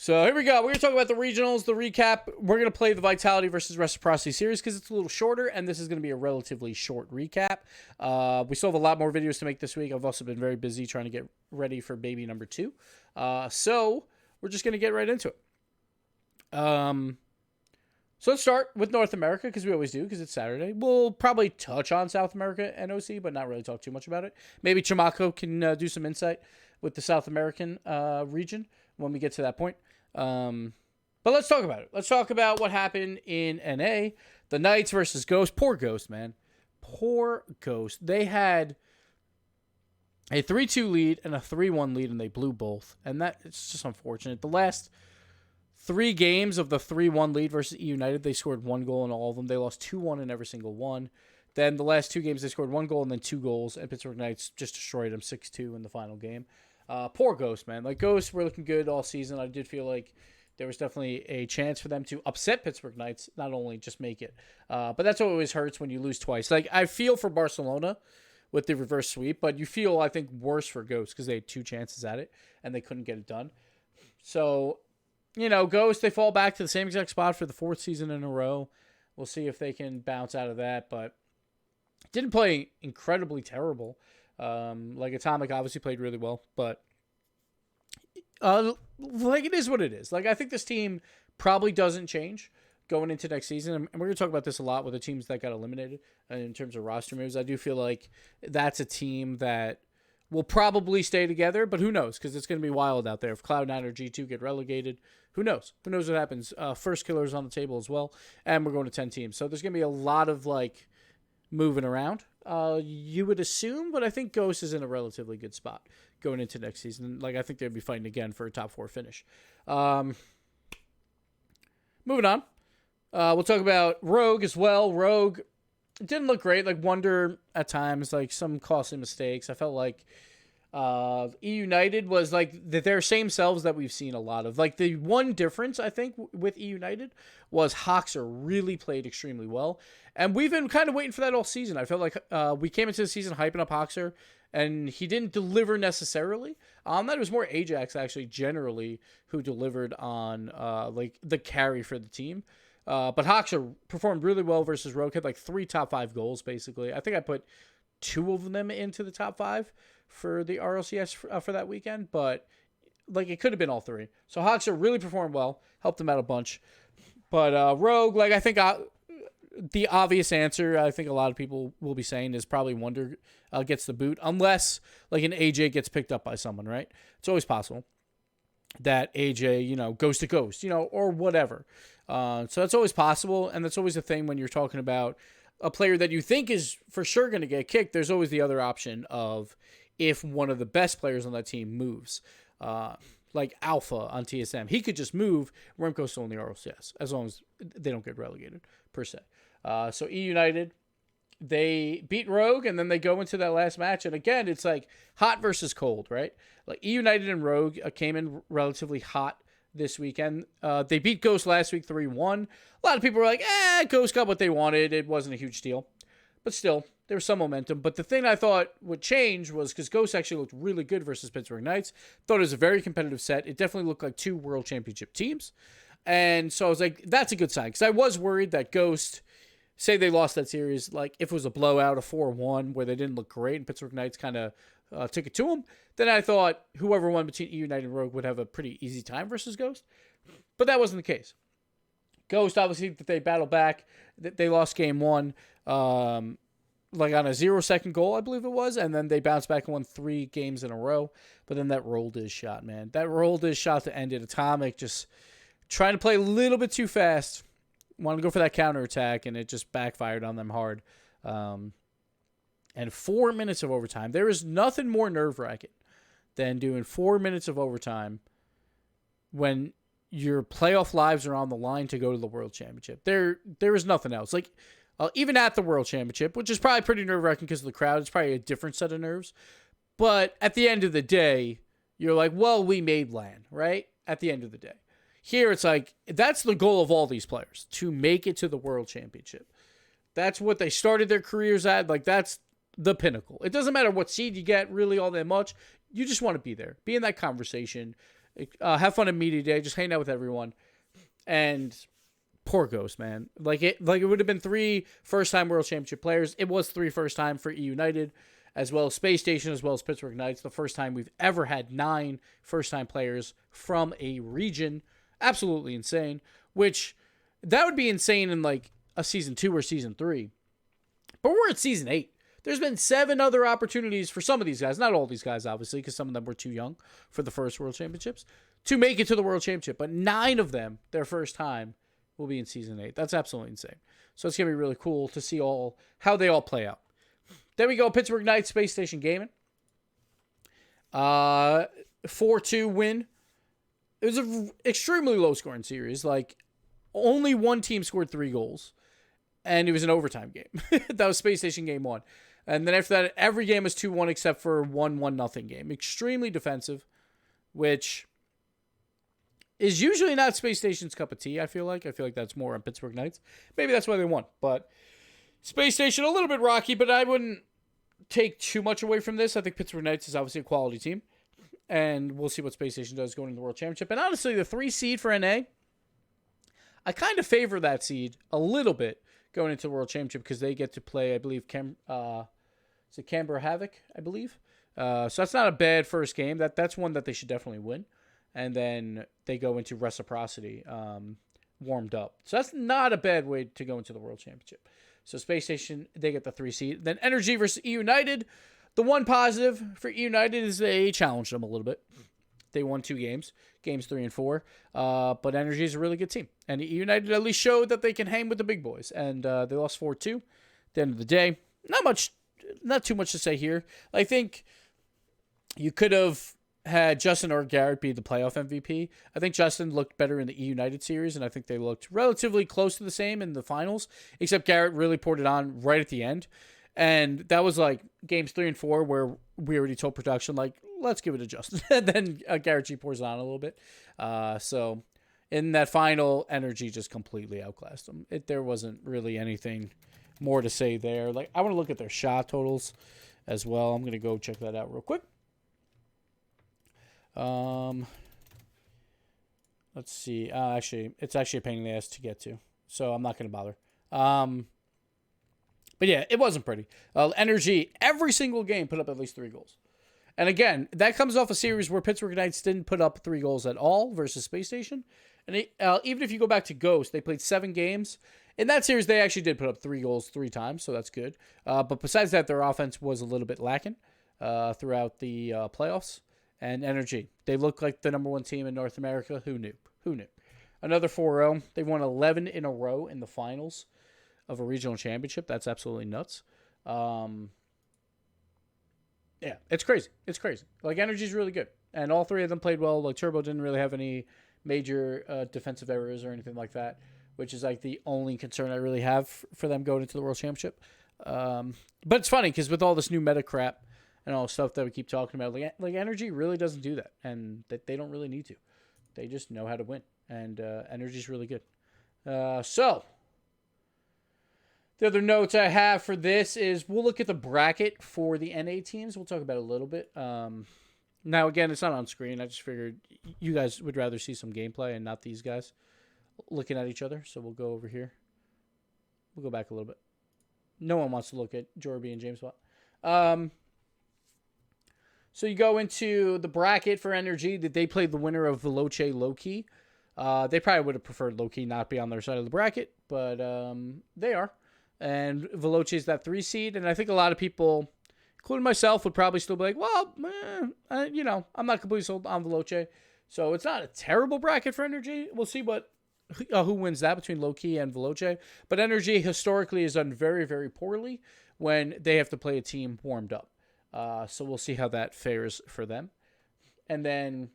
So here we go. We're going to talk about the regionals, the recap. We're going to play the Vitality versus Reciprocity series because it's a little shorter, and this is going to be a relatively short recap. We still have a lot more videos to make this week. I've also been very busy trying to get ready for baby number 2. So we're just going to get right into it. So let's start with North America because we always do because it's Saturday. We'll probably touch on South America and OC, but not really talk too much about it. Maybe Chamaco can do some insight with the South American region when we get to that point. But let's talk about it. Let's talk about what happened in NA. The Knights versus Ghost. Poor Ghost, man. Poor Ghost. They had a 3-2 lead and a 3-1 lead, and they blew both. And it's just unfortunate. The last 3 games of the 3-1 lead versus E United, they scored 1 goal in all of them. They lost 2-1 in every single one. Then the last 2 games, they scored 1 goal and then 2 goals, and Pittsburgh Knights just destroyed them 6-2 in the final game. Poor Ghost, man. Like, Ghosts were looking good all season. I did feel like there was definitely a chance for them to upset Pittsburgh Knights, not only just make it. But that's what always hurts when you lose twice. Like, I feel for Barcelona with the reverse sweep, but you feel, I think, worse for Ghosts because they had 2 chances at it, and they couldn't get it done. So, you know, Ghosts, they fall back to the same exact spot for the 4th season in a row. We'll see if they can bounce out of that, but didn't play incredibly terrible. Like, Atomic obviously played really well, but like, it is what it is. Like, I think this team probably doesn't change going into next season, and we're going to talk about this a lot with the teams that got eliminated in terms of roster moves. I do feel like that's a team that will probably stay together, but who knows, because it's going to be wild out there. If Cloud9 or G2 get relegated, who knows? Who knows what happens? First killer's on the table as well, and we're going to 10 teams. So there's going to be a lot of, like, moving around, you would assume, but I think Ghost is in a relatively good spot going into next season. Like, I think they'd be fighting again for a top 4 finish. Moving on, we'll talk about Rogue as well. Rogue didn't look great. Like, Wonder at times, like, some costly mistakes. I felt like E United was like their same selves that we've seen a lot of. Like, the one difference I think with E United was Hoxer really played extremely well, and we've been kind of waiting for that all season. I felt like we came into the season hyping up Hoxer, and he didn't deliver necessarily. That was more Ajax actually generally who delivered on like the carry for the team. But Hoxer performed really well versus Rogue. Had like 3 top 5 goals basically. I think I put 2 of them into the top 5 for the Rlcs for that weekend, but like, it could have been all 3. So Hoxer really performed well, helped them out a bunch. But Rogue, like, I think the obvious answer, I think a lot of people will be saying, is probably Wonder gets the boot, unless like an AJ gets picked up by someone, right? It's always possible that AJ, you know, goes to Ghost, you know, or whatever. So that's always possible, and that's always a thing when you're talking about a player that you think is for sure going to get kicked. There's always the other option of if one of the best players on that team moves. Like Alpha on TSM, he could just move. Remco's still in the RLCS, as long as they don't get relegated, per se. So E United, they beat Rogue, and then they go into that last match. And again, it's like hot versus cold, right? Like, E United and Rogue came in relatively hot this weekend. They beat Ghost last week 3-1. A lot of people were like, Ghost got what they wanted. It wasn't a huge deal. But still, there was some momentum. But the thing I thought would change was because Ghost actually looked really good versus Pittsburgh Knights. Thought it was a very competitive set. It definitely looked like 2 World Championship teams. And so I was like, that's a good sign. Because I was worried that Ghost, say they lost that series, like if it was a blowout, a 4-1, where they didn't look great and Pittsburgh Knights kind of took it to them, then I thought whoever won between E United and Rogue would have a pretty easy time versus Ghost. But that wasn't the case. Ghost, obviously, that they battled back. They lost game 1, like on a 0-second goal, I believe it was, and then they bounced back and won 3 games in a row. But then that rolled his shot, man. That rolled his shot to end it. Atomic just trying to play a little bit too fast. Wanted to go for that counterattack, and it just backfired on them hard. And 4 minutes of overtime. There is nothing more nerve-wracking than doing 4 minutes of overtime when your playoff lives are on the line to go to the World Championship. There is nothing else. Like, even at the World Championship, which is probably pretty nerve-wracking because of the crowd, it's probably a different set of nerves. But at the end of the day, you're like, well, we made land, right? At the end of the day. Here, it's like, that's the goal of all these players, to make it to the World Championship. That's what they started their careers at. Like, that's the pinnacle. It doesn't matter what seed you get, really, all that much. You just want to be there. Be in that conversation. Have fun at media day. Just hang out with everyone. And poor Ghost, man. It would have been 3 first-time World Championship players. It was 3 first-time for E United, as well as Space Station, as well as Pittsburgh Knights. The first time we've ever had 9 first-time players from a region. Absolutely insane. Which, that would be insane in like a Season 2 or Season 3. But we're at Season 8. There's been 7 other opportunities for some of these guys. Not all these guys, obviously, because some of them were too young for the first World Championships, to make it to the World Championship. But 9 of them, their first time, will be in Season 8. That's absolutely insane. So it's going to be really cool to see how they all play out. Then we go Pittsburgh Knights, Space Station Gaming. 4-2 win. It was an extremely low-scoring series. Like, only one team scored 3 goals. And it was an overtime game. That was Space Station Game 1. And then after that, every game was 2-1 except for 1-1-0 game. Extremely defensive, which is usually not Space Station's cup of tea, I feel like. I feel like that's more on Pittsburgh Knights. Maybe that's why they won. But Space Station, a little bit rocky, but I wouldn't take too much away from this. I think Pittsburgh Knights is obviously a quality team. And we'll see what Space Station does going into the World Championship. And honestly, the 3 seed for NA, I kind of favor that seed a little bit going into the World Championship because they get to play, I believe, Canberra Havoc, I believe. So that's not a bad first game. That's one that they should definitely win. And then they go into Reciprocity warmed up. So that's not a bad way to go into the World Championship. So Space Station, they get the 3 seed. Then Energy versus E United. The one positive for E United is they challenged them a little bit. They won 2 games, games 3 and 4. But Energy is a really good team. And E United at least showed that they can hang with the big boys. And they lost 4-2 at the end of the day. Not too much to say here. I think you could have had Justin or Garrett be the playoff MVP. I think Justin looked better in the E United series, and I think they looked relatively close to the same in the finals, except Garrett really poured it on right at the end. And that was like games 3 and 4 where we already told production, like, let's give it to Justin. And then Garrett G pours it on a little bit. So in that final, Energy just completely outclassed them. There wasn't really anything more to say there. Like, I want to look at their shot totals as well. I'm going to go check that out real quick. Let's see. Actually, it's actually a pain in the ass to get to, so I'm not going to bother. But yeah, it wasn't pretty. Energy, every single game put up at least 3 goals. And again, that comes off a series where Pittsburgh Knights didn't put up 3 goals at all versus Space Station. And even if you go back to Ghost, they played 7 games. In that series, they actually did put up 3 goals 3 times, so that's good. But besides that, their offense was a little bit lacking throughout the playoffs. And Energy, they look like the number 1 team in North America. Who knew? Another 4-0. They won 11 in a row in the finals of a regional championship. That's absolutely nuts. Yeah, it's crazy. Like, Energy's really good. And all 3 of them played well. Like, Turbo didn't really have any major defensive errors or anything like that, which is like the only concern I really have for them going into the World Championship. But it's funny because with all this new meta crap and all the stuff that we keep talking about, like Energy really doesn't do that, and that they don't really need to. They just know how to win, and Energy's really good. So the other notes I have for this is we'll look at the bracket for the NA teams. We'll talk about it a little bit. Now, again, it's not on screen. I just figured you guys would rather see some gameplay and not these guys looking at each other. So we'll go over here. We'll go back a little bit. No one wants to look at Jorby and James Watt. So you go into the bracket for Energy. That they played the winner of Veloce Low-Key. They probably would have preferred Low-Key not be on their side of the bracket, but they are. And Veloce is that 3 seed, and I think a lot of people, including myself, would probably still be like, well, I'm not completely sold on Veloce. So it's not a terrible bracket for Energy. We'll see who wins that between Low-Key and Veloce. But Energy historically has done very, very poorly when they have to play a team warmed up. So we'll see how that fares for them. And then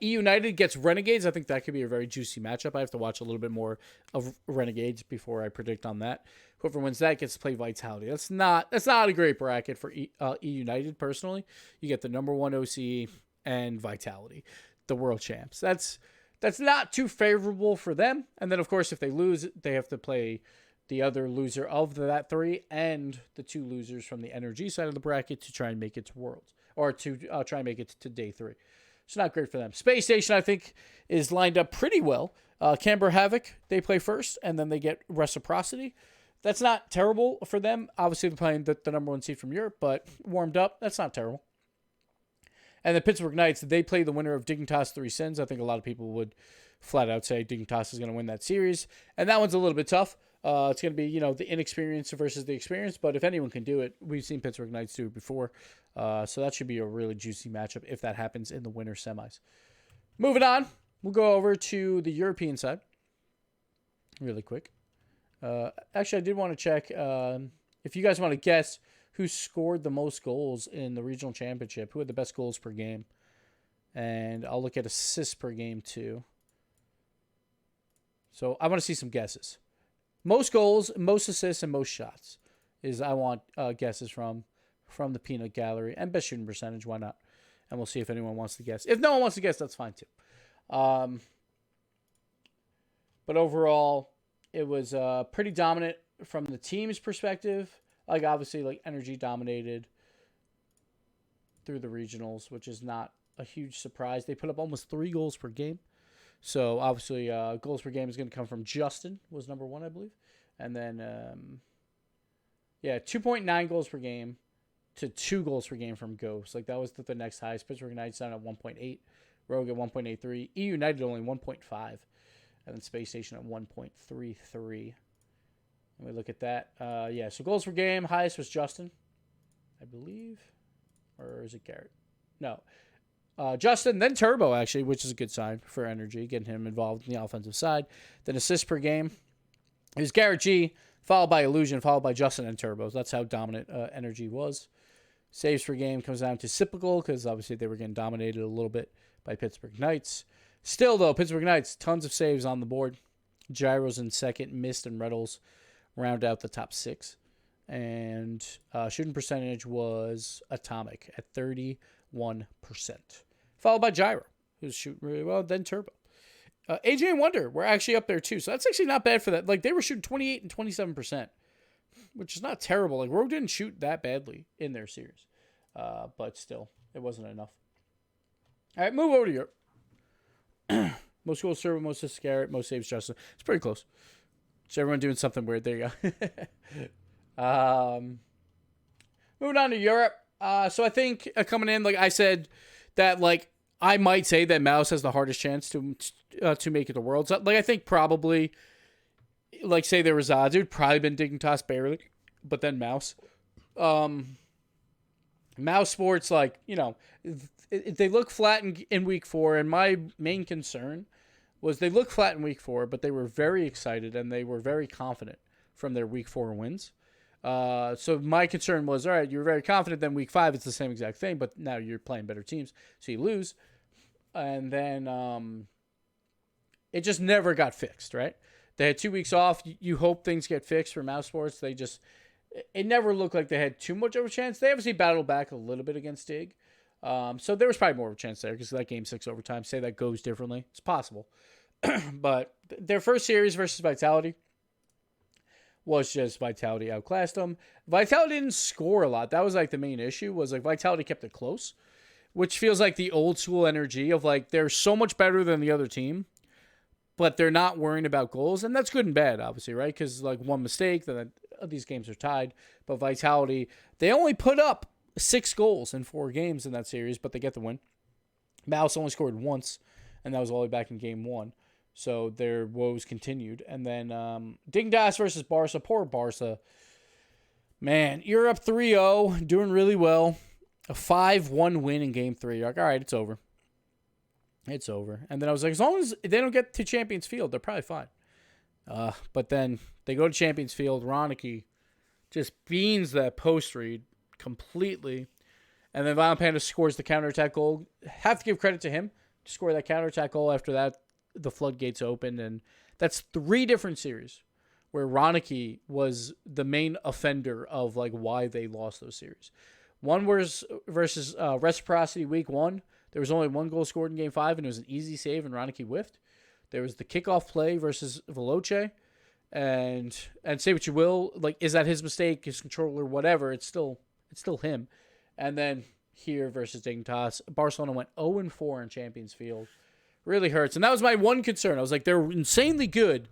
E United gets Renegades. I think that could be a very juicy matchup. I have to watch a little bit more of Renegades before I predict on that. Whoever wins that gets to play Vitality. That's not a great bracket for E United personally. You get the number 1 OC and Vitality, the world champs. That's not too favorable for them. And then of course if they lose, they have to play the other loser of that 3 and the 2 losers from the Energy side of the bracket to try and make it to Worlds, or to try and make it to day 3. It's not great for them. Space Station, I think, is lined up pretty well. Canberra Havoc, they play first, and then they get Reciprocity. That's not terrible for them. Obviously, they're playing the number 1 seed from Europe, but warmed up, that's not terrible. And the Pittsburgh Knights, they play the winner of Dignitas 3 Sins. I think a lot of people would flat out say Dignitas is going to win that series. And that one's a little bit tough. It's going to be, the inexperience versus the experience. But if anyone can do it, we've seen Pittsburgh Knights do it before. So that should be a really juicy matchup if that happens in the winter semis. Moving on, we'll go over to the European side really quick. Actually, I did want to check if you guys want to guess who scored the most goals in the regional championship, who had the best goals per game. And I'll look at assists per game too. So I want to see some guesses. Most goals, most assists, and most shots is I want guesses from the peanut gallery. And best shooting percentage, why not? And we'll see if anyone wants to guess. If no one wants to guess, that's fine too. But overall, it was pretty dominant from the team's perspective. Like, obviously, like, Energy dominated through the regionals, which is not a huge surprise. They put up almost 3 goals per game. So, obviously, goals per game is going to come from Justin, was number 1, I believe. And then, 2.9 goals per game to 2 goals per game from Ghost. Like, that was the next highest. Pittsburgh Knights down at 1.8. Rogue at 1.83. EU United only 1.5. And then Space Station at 1.33. Let me look at that. So goals per game, highest was Justin, I believe. Or is it Garrett? No. Justin, then Turbo, actually, which is a good sign for Energy, getting him involved in the offensive side. Then assists per game. It was Garrett G, followed by Illusion, followed by Justin and Turbo. That's how dominant Energy was. Saves per game comes down to Cyclical, because obviously they were getting dominated a little bit by Pittsburgh Knights. Still, though, Pittsburgh Knights, tons of saves on the board. Gyros in second, Mist and Reddles round out the top 6. And shooting percentage was atomic at 31%. Followed by Gyro, who's shooting really well, then Turbo. AJ and Wonder were actually up there too. So that's actually not bad for that. Like, they were shooting 28 and 27%, which is not terrible. Like, Rogue didn't shoot that badly in their series. But still, it wasn't enough. All right, move over to Europe. Most goals, Turbo, most assists, Garrett, most saves, Justin. It's pretty close. So everyone doing something weird. There you go. Moving on to Europe. So I think coming in, like I said, that like I might say that Mouse has the hardest chance to make it to Worlds. Like, I think probably, like, say there was odds, it would probably been Dignitas barely, but then Mouse. Mouse Sports, like, they look flat in week 4, and my main concern was they looked flat in week 4, but they were very excited and they were very confident from their week 4 wins. So my concern was, all right, you're very confident, then week 5 it's the same exact thing, but now you're playing better teams, so you lose. And then it just never got fixed, right? They had 2 weeks off. You hope things get fixed for Mouse Sports. It never looked like they had too much of a chance. They obviously battled back a little bit against Dig. So there was probably more of a chance there because that game 6 overtime. Say that goes differently. It's possible. But their first series versus Vitality was just Vitality outclassed them. Vitality didn't score a lot. That was like the main issue, was like Vitality kept it close, which feels like the old school energy of like they're so much better than the other team, but they're not worrying about goals. And that's good and bad, obviously, right? Because like one mistake, then these games are tied. But Vitality, they only put up 6 goals in 4 games in that series, but they get the win. Mouse only scored once, and that was all the way back in game 1. So their woes continued. And then Dignitas versus Barca. Poor Barca. Man, you're up 3-0, doing really well. A 5-1 win in game 3. You're like, all right, it's over. It's over. And then I was like, as long as they don't get to Champions Field, they're probably fine. But then they go to Champions Field. Ronicky just beans that post read completely. And then Violent Panda scores the counterattack goal. Have to give credit to him to score that counterattack goal. After that, the floodgates opened. And that's 3 different series where Ronicky was the main offender of like why they lost those series. One was versus Reciprocity week 1. There was only 1 goal scored in game 5, and it was an easy save, and Ronicky whiffed. There was the kickoff play versus Veloce. And say what you will, like, is that his mistake, his controller, whatever, it's still him. And then here versus Dignitas. Barcelona went 0-4 in Champions Field. Really hurts. And that was my one concern. I was like, they're insanely good.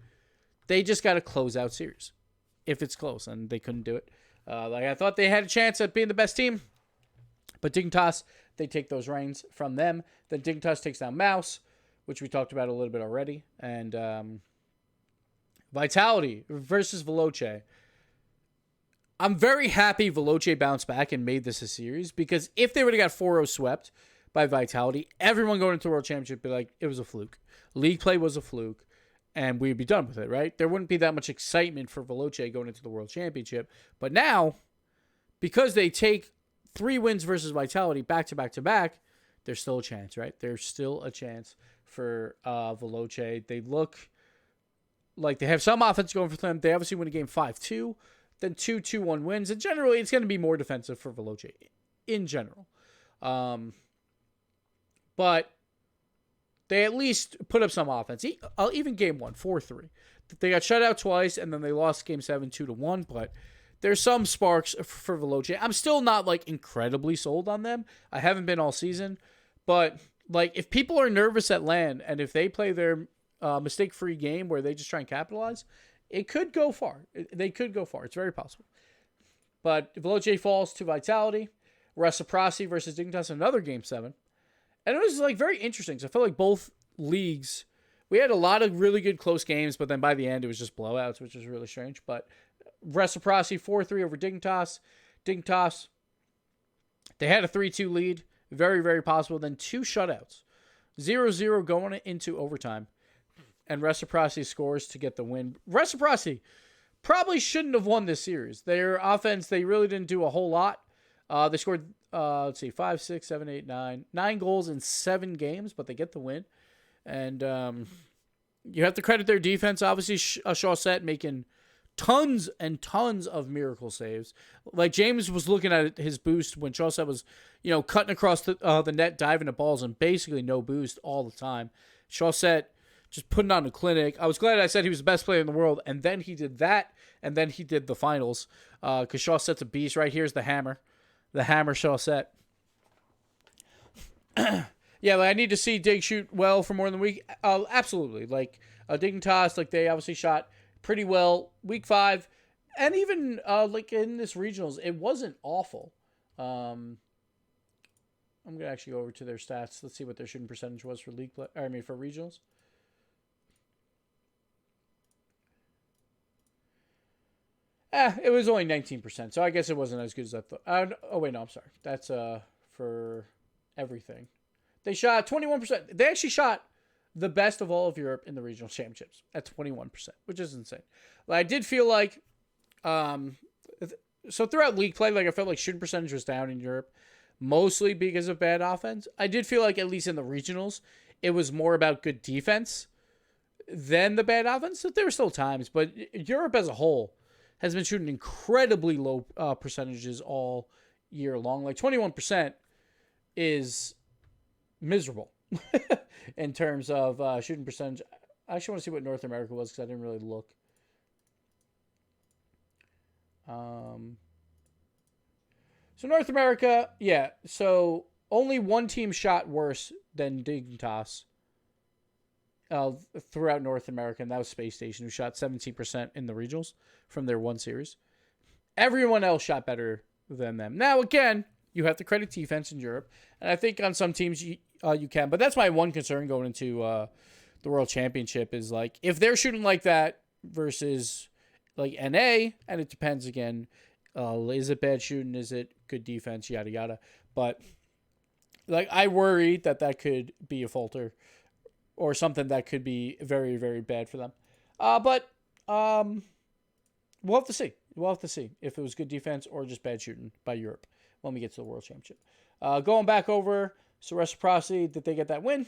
They just got to close out series if it's close, and they couldn't do it. I thought they had a chance at being the best team, but Dignitas, they take those reins from them. Then Dignitas takes down Mouse, which we talked about a little bit already, and Vitality versus Veloce. I'm very happy Veloce bounced back and made this a series, because if they would have got 4-0 swept by Vitality, everyone going into the World Championship would be like, it was a fluke. League play was a fluke, and we'd be done with it, right? There wouldn't be that much excitement for Veloce going into the World Championship. But now, because they take 3 wins versus Vitality back to back to back, there's still a chance, right? There's still a chance for Veloce. They look like they have some offense going for them. They obviously win a game 5-2, then 2-2-1 wins. And generally, it's going to be more defensive for Veloce in general. But they at least put up some offense. Even game 1, 4-3. They got shut out twice, and then they lost game 7, 2-1. But there's some sparks for Veloce. I'm still not like incredibly sold on them. I haven't been all season. But like, if people are nervous at LAN, and if they play their mistake-free game where they just try and capitalize, it could go far. They could go far. It's very possible. But Veloce falls to Vitality. Reciprocity versus Dignitas, another game 7. And it was like very interesting. So I felt like both leagues, we had a lot of really good close games, but then by the end it was just blowouts, which was really strange. But Reciprocity 4-3 over Dignitas. Dignitas, they had a 3-2 lead. Very, very possible. Then 2 shutouts. 0-0 going into overtime. And Reciprocity scores to get the win. Reciprocity probably shouldn't have won this series. Their offense, they really didn't do a whole lot. They scored, 5, 6, 7, 8, 9. 9 goals in 7 games, but they get the win. And you have to credit their defense. Obviously, Chaussette making tons and tons of miracle saves. Like, James was looking at his boost when Chaussette was, cutting across the net, diving at balls, and basically no boost all the time. Chaussette just putting on a clinic. I was glad I said he was the best player in the world, and then he did that, and then he did the finals. Because Chaussette's a beast. Right here's the hammer. The hammer Chaussette. Yeah, I need to see Dig shoot well for more than a week. Absolutely. Like, Dignitas, like, they obviously shot pretty well week 5. And even, like, in this regionals, it wasn't awful. I'm going to actually go over to their stats. Let's see what their shooting percentage was for for regionals. It was only 19%, so I guess it wasn't as good as I thought. Oh, wait, no, I'm sorry. That's for everything. They shot 21%. They actually shot the best of all of Europe in the regional championships at 21%, which is insane. I did feel like, so throughout league play, like, I felt like shooting percentage was down in Europe, mostly because of bad offense. I did feel like, at least in the regionals, it was more about good defense than the bad offense. So there were still times, but Europe as a whole has been shooting incredibly low percentages all year long. Like, 21% is miserable in terms of shooting percentage. I actually want to see what North America was, because I didn't really look. So North America, yeah. So only one team shot worse than Dignitas throughout North America, and that was Space Station, who shot 17% in the regionals from their one series. Everyone else shot better than them. Now, again, you have to credit defense in Europe, and I think on some teams you can. But that's my one concern going into the World Championship is, like, if they're shooting like that versus, like, NA, and it depends again, is it bad shooting? Is it good defense? Yada, yada. But, like, I worry that could be a falter or something that could be very, very bad for them. But we'll have to see. We'll have to see if it was good defense or just bad shooting by Europe when we get to the World Championship. Going back over, so Reciprocity, did they get that win?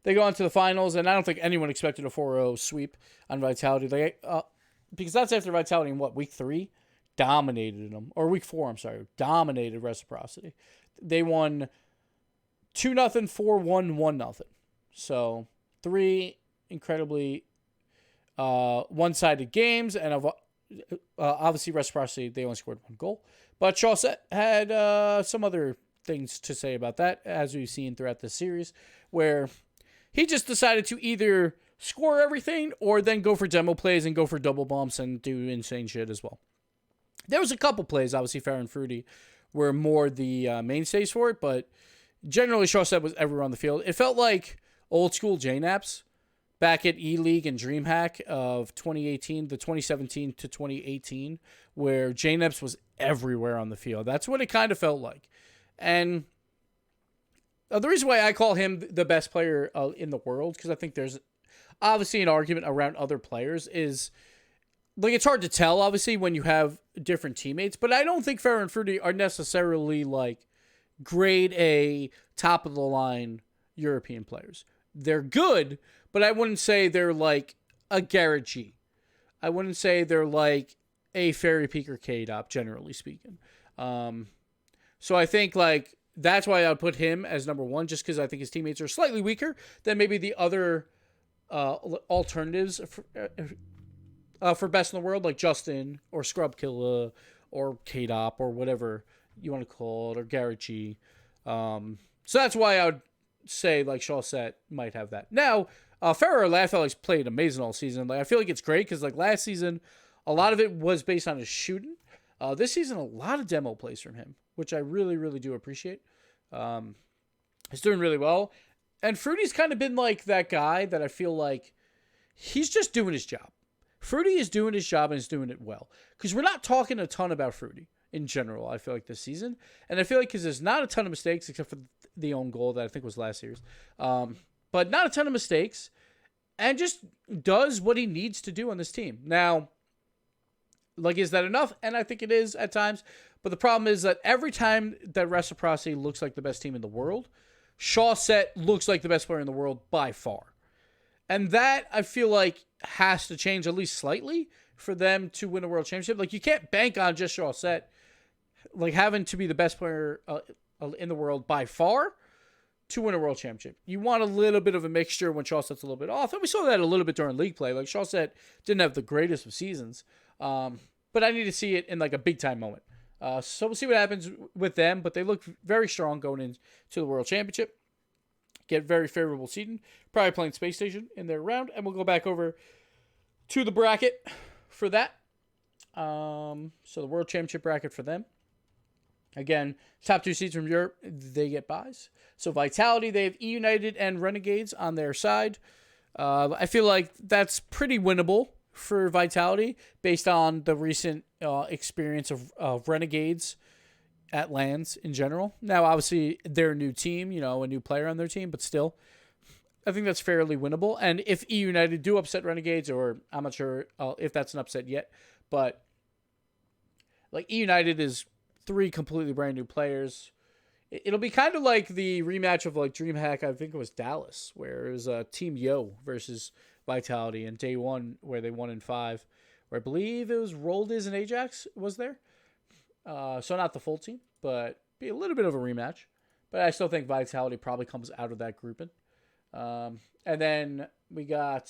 They go on to the finals, and I don't think anyone expected a 4-0 sweep on Vitality. Because that's after Vitality in, week 3? Dominated them. Or week 4, I'm sorry. Dominated Reciprocity. They won 2-0, 4-1, 1-0. So 3 incredibly one-sided games, and obviously Reciprocity, they only scored 1 goal. But Chaussette had some other things to say about that, as we've seen throughout the series, where he just decided to either score everything or then go for demo plays and go for double bumps and do insane shit as well. There was a couple plays, obviously, Fair and Fruity were more the mainstays for it, but generally Shawsett was everywhere on the field. It felt like old school J-Naps back at E-League and DreamHack of 2018, the 2017 to 2018, where J-Naps was everywhere on the field. That's what it kind of felt like. And the reason why I call him the best player in the world, because I think there's obviously an argument around other players, is like it's hard to tell, obviously, when you have different teammates, but I don't think Fair and Fruity are necessarily like grade A, top of the line European players. They're good, but I wouldn't say they're like a Garrett G. I wouldn't say they're like a Fairy Peak or K-Dop, generally speaking. So I think like that's why I would put him as number one, just because I think his teammates are slightly weaker than maybe the other alternatives for best in the world, like Justin or Scrub Killa or K-Dop or whatever you want to call it, or Garrett G. So that's why I would say like Shawsett might have that. Now, Farrell, I felt like played amazing all season. Like I feel like it's great because like last season, a lot of it was based on his shooting. This season, a lot of demo plays from him, which I really, really do appreciate. He's doing really well. And Fruity's kind of been like that guy that I feel like he's just doing his job. Fruity is doing his job and is doing it well. Because we're not talking a ton about Fruity in general, I feel like, this season. And I feel like because there's not a ton of mistakes, except for the own goal that I think was last series. But not a ton of mistakes. And just does what he needs to do on this team. Now, like, is that enough? And I think it is at times. But the problem is that every time that Reciprocity looks like the best team in the world, Shawsett looks like the best player in the world by far. And that, I feel like, has to change at least slightly for them to win a world championship. Like, you can't bank on just Shawsett, like, having to be the best player in the world by far to win a world championship. You want a little bit of a mixture when Shawsett's a little bit off. And we saw that a little bit during league play. Like, Shawsett didn't have the greatest of seasons. But I need to see it in, like, a big-time moment. So we'll see what happens with them. But they look very strong going into the world championship. Get very favorable seeding. Probably playing Space Station in their round. And we'll go back over to the bracket for that. So the World Championship bracket for them. Again, top two seeds from Europe, they get buys. So Vitality, they have E United and Renegades on their side. I feel like that's pretty winnable for Vitality based on the recent experience of Renegades at LANs in general. Now, obviously, they're a new team, a new player on their team, but still, I think that's fairly winnable. And if E United do upset Renegades, or I'm not sure if that's an upset yet, but like E United is 3 completely brand new players. It'll be kind of like the rematch of like DreamHack, I think it was Dallas, where it was Team Yo versus Vitality in day one, where they won in 5, where I believe it was Roldiz and Ajax was there. So not the full team, but be a little bit of a rematch. But I still think Vitality probably comes out of that grouping. And then we got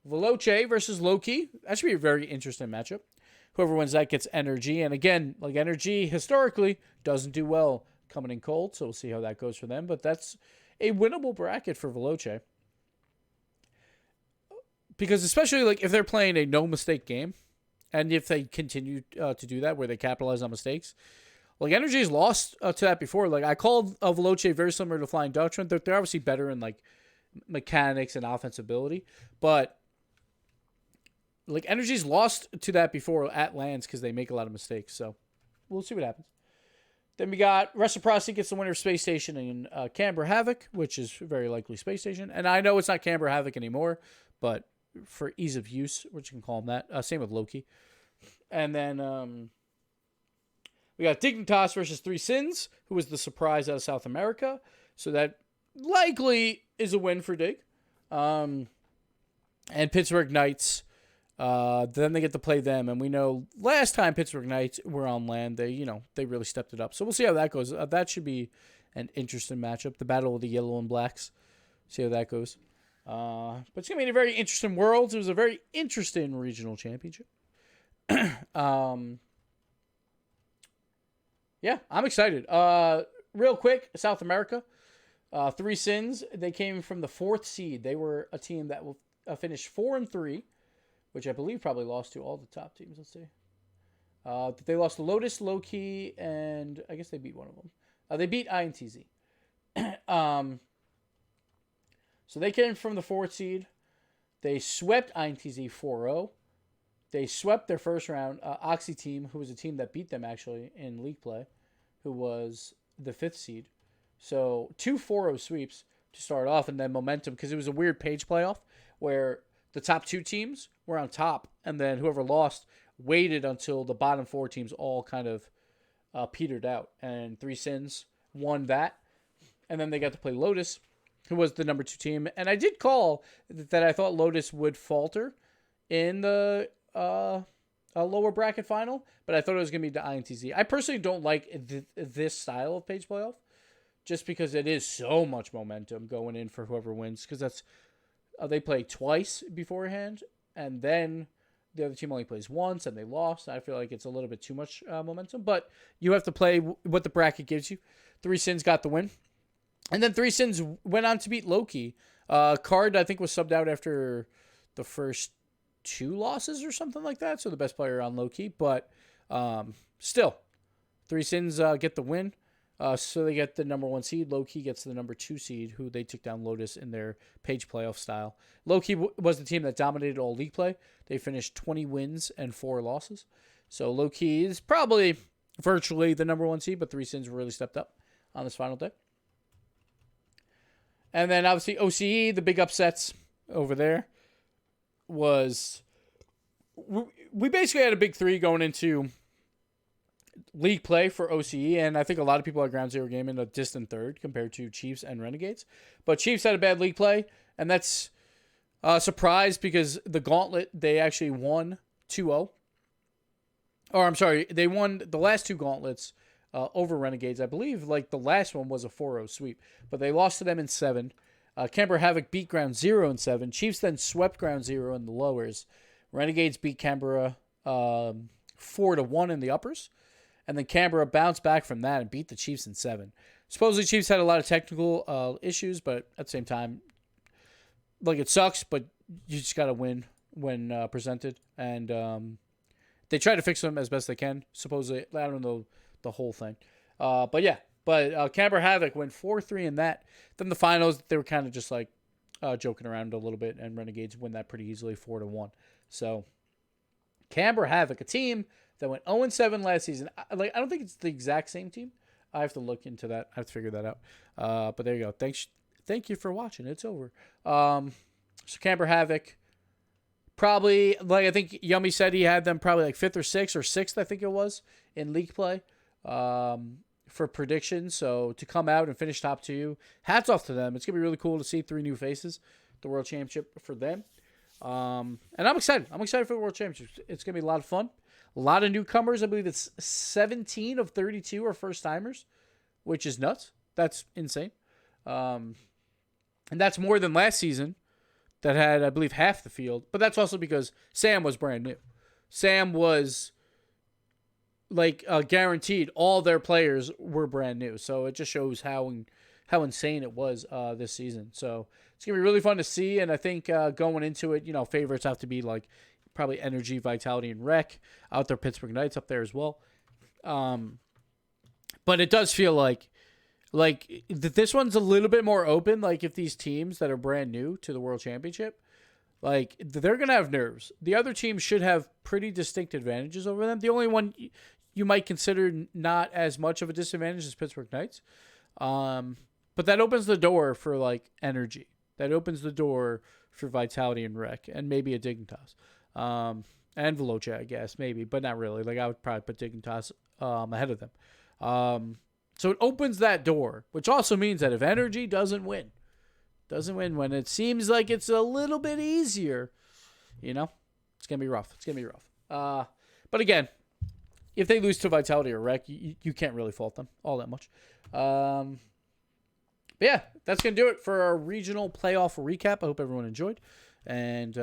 Veloce versus Loki. That should be a very interesting matchup. Whoever wins that gets Energy. And again, like Energy historically doesn't do well coming in cold. So we'll see how that goes for them. But that's a winnable bracket for Veloce. Because especially like if they're playing a no-mistake game, and if they continue to do that, where they capitalize on mistakes, like Energy's lost to that before. Like I called Veloce very similar to Flying Dutchman. They're obviously better in like mechanics and offensive ability, but like Energy's lost to that before at LANs because they make a lot of mistakes. So we'll see what happens. Then we got Reciprocity gets the winner of Space Station and Canberra Havoc, which is very likely Space Station. And I know it's not Canberra Havoc anymore, but for ease of use, which you can call them that. Same with Loki. And then we got Dignitas versus 3 Sins, who was the surprise out of South America. So that likely is a win for Dig. And Pittsburgh Knights, then they get to play them. And we know last time Pittsburgh Knights were on LAN, they really stepped it up. So we'll see how that goes. That should be an interesting matchup. The battle of the yellow and blacks. See how that goes. But it's going to be a very interesting Worlds. It was a very interesting regional championship. Yeah, I'm excited. real quick, South America, Three Sins. They came from the 4th seed. They were a team that will finish 4-3, which I believe probably lost to all the top teams. Let's see. They lost to Lotus, Low Key, and I guess they beat one of them. They beat INTZ. So they came from the 4th seed. They swept INTZ 4-0. They swept their first round Oxy team, who was a team that beat them actually in league play, who was the 5th seed. So 2 4-0 sweeps to start off, and then momentum, because it was a weird page playoff where the top 2 teams were on top, and then whoever lost waited until the bottom 4 teams all kind of petered out, and Three Sins won that, and then they got to play Lotus, who was the number 2 team, and I did call that I thought Lotus would falter in the lower bracket final, but I thought it was going to be the INTZ. I personally don't like this style of page playoff, just because it is so much momentum going in for whoever wins, because that's they play twice beforehand, and then the other team only plays once, and they lost. I feel like it's a little bit too much momentum, but you have to play what the bracket gives you. Three Sins got the win, and then Three Sins went on to beat Loki. Card, I think, was subbed out after the first 2 losses or something like that, so the best player on Loki, but still, Three Sins get the win. So they get the number 1 seed. Low-Key gets the number 2 seed, who they took down Lotus in their page playoff style. Low-Key was the team that dominated all league play. They finished 20 wins and 4 losses. So Low-Key is probably virtually the number 1 seed, but Three Sins really stepped up on this final day. And then obviously OCE, the big upsets over there was... We basically had a big 3 going into league play for OCE, and I think a lot of people at Ground Zero game in a distant 3rd compared to Chiefs and Renegades. But Chiefs had a bad league play, and that's a surprise because the Gauntlet, they actually won 2-0. Or I'm sorry, they won the last 2 Gauntlets over Renegades. I believe like the last one was a 4-0 sweep, but they lost to them in 7. Canberra Havoc beat Ground Zero in 7. Chiefs then swept Ground Zero in the lowers. Renegades beat Canberra 4-1 in the uppers. And then Canberra bounced back from that and beat the Chiefs in 7. Supposedly Chiefs had a lot of technical issues, but at the same time, like, it sucks, but you just got to win when presented. And they try to fix them as best they can, supposedly. I don't know the whole thing. But yeah, Canberra Havoc went 4-3 in that. Then the finals, they were kind of just like joking around a little bit, and Renegades win that pretty easily, 4-1. So Canberra Havoc, a team that went 0-7 last season. I don't think it's the exact same team. I have to look into that. I have to figure that out. But there you go. Thank you for watching. It's over. So Canberra Havoc, probably, like, I think Yummy said he had them probably like 5th or 6th or 6th, I think it was, in league play for predictions. So to come out and finish top 2, hats off to them. It's going to be really cool to see 3 new faces, the World Championship for them. And I'm excited. I'm excited for the World Championship. It's going to be a lot of fun. A lot of newcomers. I believe it's 17 of 32 are first-timers, which is nuts. That's insane. And that's more than last season that had, I believe, half the field. But that's also because Sam was brand new. Sam was, like, guaranteed all their players were brand new. So it just shows how insane it was this season. So it's going to be really fun to see. And I think going into it, favorites have to be, like, probably Energy, Vitality, and Rec. Out there, Pittsburgh Knights up there as well. But it does feel like this one's a little bit more open. Like, if these teams that are brand new to the World Championship, like, they're going to have nerves. The other teams should have pretty distinct advantages over them. The only one you might consider not as much of a disadvantage is Pittsburgh Knights. But that opens the door for, like, Energy. That opens the door for Vitality and Rec, and maybe a Dignitas. And Veloce, I guess, maybe, but not really. Like, I would probably put Dignitas ahead of them. So it opens that door, which also means that if Energy doesn't win when it seems like it's a little bit easier, it's going to be rough. It's going to be rough. But again, if they lose to Vitality or Rec, you can't really fault them all that much. But yeah, that's going to do it for our regional playoff recap. I hope everyone enjoyed. And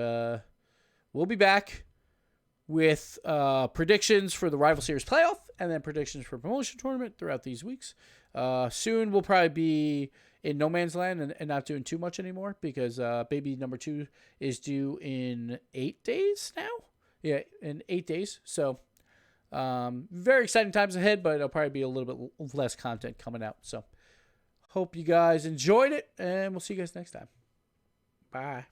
we'll be back with predictions for the Rival Series playoff and then predictions for promotion tournament throughout these weeks. Soon we'll probably be in no man's land and not doing too much anymore because baby number 2 is due in 8 days now. Yeah, in 8 days. So very exciting times ahead, but it'll probably be a little bit less content coming out. So hope you guys enjoyed it, and we'll see you guys next time. Bye.